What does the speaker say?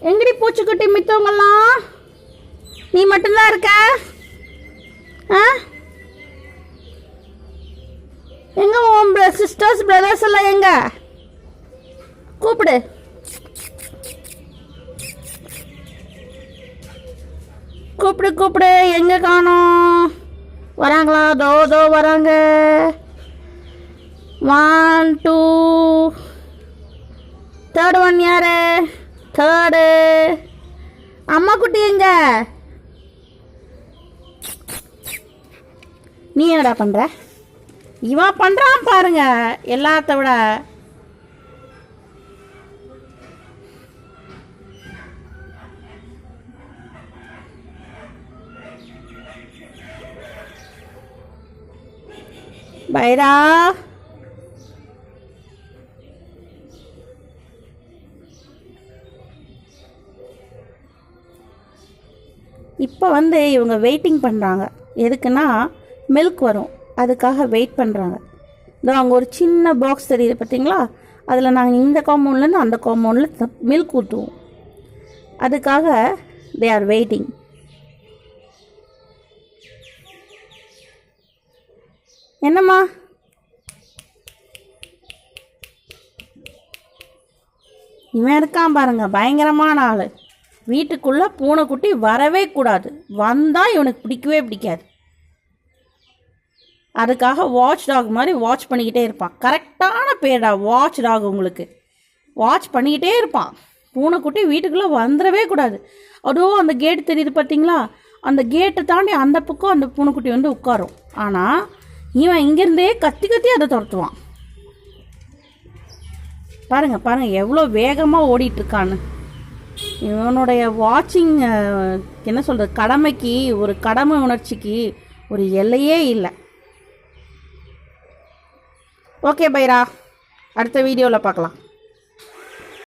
எங்கடி பூச்சிக்குட்டி மித்தவங்கலாம்? நீ மட்டும்தான் இருக்க? எங்க உன் சிஸ்டர்ஸ் பிரதர்ஸ் எல்லாம் எங்க? கூப்பிடு. கூப்பிடு கூப்பிடு. எங்க காணோம்? வராங்களா? தோ வராங்க. 1 2. தேர்ட் ஒன் யாரு? தேர்டு அம்மா குட்டி எங்க? நீ என்னடா பண்ற? இவன் பண்றான் பாருங்க எல்லாத்த விட. பைரா இப்போ இவங்க வெயிட்டிங் பண்ணுறாங்க. எதுக்குன்னா மில்க் வரும், அதுக்காக வெயிட் பண்ணுறாங்க. இதோ அங்கே ஒரு சின்ன பாக்ஸ் தெரியுது பார்த்தீங்களா? அதில் நாங்கள் இந்த காம்பவுண்ட்லேருந்து அந்த காம்பவுண்டில் மில்க் ஊற்றுவோம். அதுக்காக தே ஆர் வெயிட்டிங். என்னம்மா? இவன் இருக்கான் பாருங்க, பயங்கரமான ஆள். வீட்டுக்குள்ளே பூனைக்குட்டி வரவே கூடாது, வந்தால் இவனுக்கு பிடிக்கவே பிடிக்காது. அதுக்காக வாட்ச் டாக் மாதிரி வாட்ச் பண்ணிக்கிட்டே இருப்பான். கரெக்டான பேடா வாட்ச் டாக். உங்களுக்கு வாட்ச் பண்ணிக்கிட்டே இருப்பான். பூனைக்குட்டி வீட்டுக்குள்ளே வந்துடவே கூடாது. அதுவும் அந்த கேட்டு தெரியுது பார்த்தீங்களா? அந்த கேட்டை தாண்டி அந்த பக்கம் அந்த பூனைக்குட்டி உட்காரும். ஆனால் இவன் இங்கேருந்தே கத்தி கத்தி அதை துரத்துவான். பாருங்கள் எவ்வளோ வேகமாக ஓடிட்டுருக்கான்னு. இவனுடைய வாட்சிங் என்ன சொல்கிறது, கடமைக்கு, ஒரு கடமை உணர்ச்சிக்கு ஒரு எல்லையே இல்லை. ஓகே பைரா, அடுத்த வீடியோவில் பார்க்கலாம்.